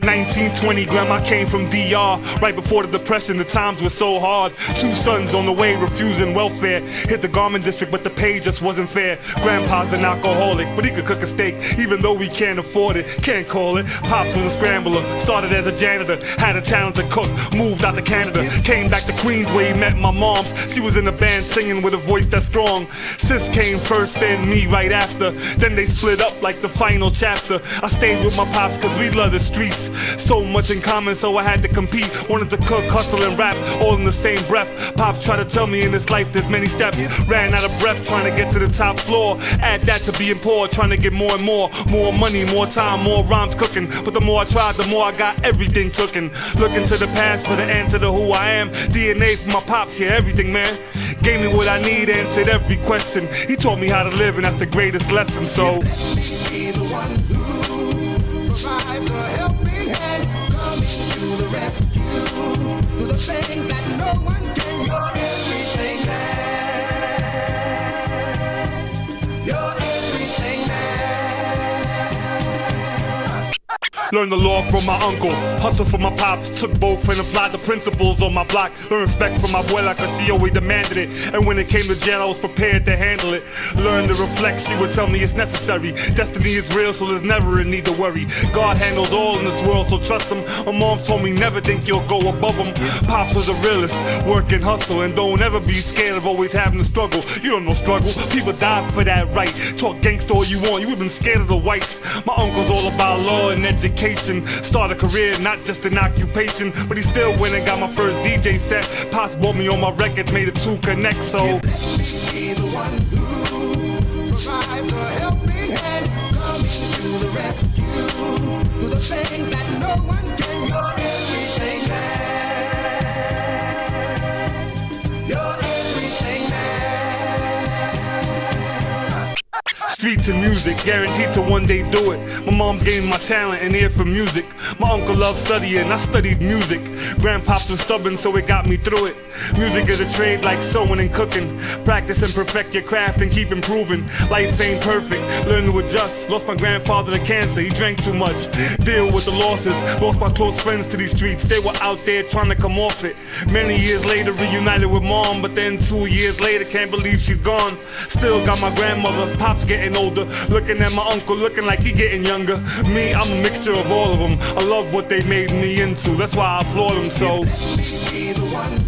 1920, grandma came from DR. Right before the depression, the times were so hard. 2 sons on the way, refusing welfare. Hit the garment district, but the pay just wasn't fair. Grandpa's an alcoholic, but he could cook a steak, even though we can't afford it. Can't call it. Pops was a scrambler, started as a janitor, had a talent to cook, moved out to Canada, came back to Queens where he met my moms. She was in a band singing with a voice that's strong. Sis came first, then me right after. Then they split up like the final chapter. I stayed with my pops cause we love the streets. So much in common, so I had to compete. Wanted to cook, hustle and rap, all in the same breath. Pops tried to tell me in this life there's many steps. Ran out of breath trying to get to the top floor. Add that to being poor, trying to get more and more. More money, more time, more rhymes cooking. But the more I tried, the more I got everything tooken. Looking to the past for the answer to who I am. DNA from my pops, yeah, everything, man. Gave me what I need, answered every question. He taught me how to live, and that's the greatest lesson, so be the one who provides a helping hand, coming to the rescue, through the things that no one can. You're everything, man. You're everything, man. learned the law from my uncle, hustle from my pops, took both and applied the principles on my block. Learned respect from my abuela cause she always demanded it, and when it came to jail I was prepared to handle it. Learned to reflect, she would tell me it's necessary. Destiny is real, so there's never a need to worry. God handles all in this world, so trust him. My mom told me never think you'll go above him. Pops was a realist, work and hustle, and don't ever be scared of always having to struggle. You don't know struggle, people die for that right. Talk gangsta all you want, you even scared of the whites. My uncle's all about law and education. Start a career, not just an occupation, but he still went and got my first DJ set. Pops bought me all my records, made the two connect, so be the one who provides a helping hand, coming to the rescue, through the things that no one can. You're everything, man. You're everything, man. streets and music, guaranteed to one day do it. My mom's gave me my talent and ear for music. My uncle loved studying, I studied music. Grandpops was stubborn, so it got me through it. Music is a trade like sewing and cooking. Practice and perfect your craft and keep improving. Life ain't perfect, learn to adjust. Lost my grandfather to cancer, he drank too much. Deal with the losses, lost my close friends to these streets. They were out there trying to come off it. Many years later, reunited with mom, but then 2 years later, can't believe she's gone. Still got my grandmother, pops getting older. Looking at my uncle, looking like he getting younger. Me, I'm a mixture of all of them. I love what they made me into, that's why I applaud them, so Be the one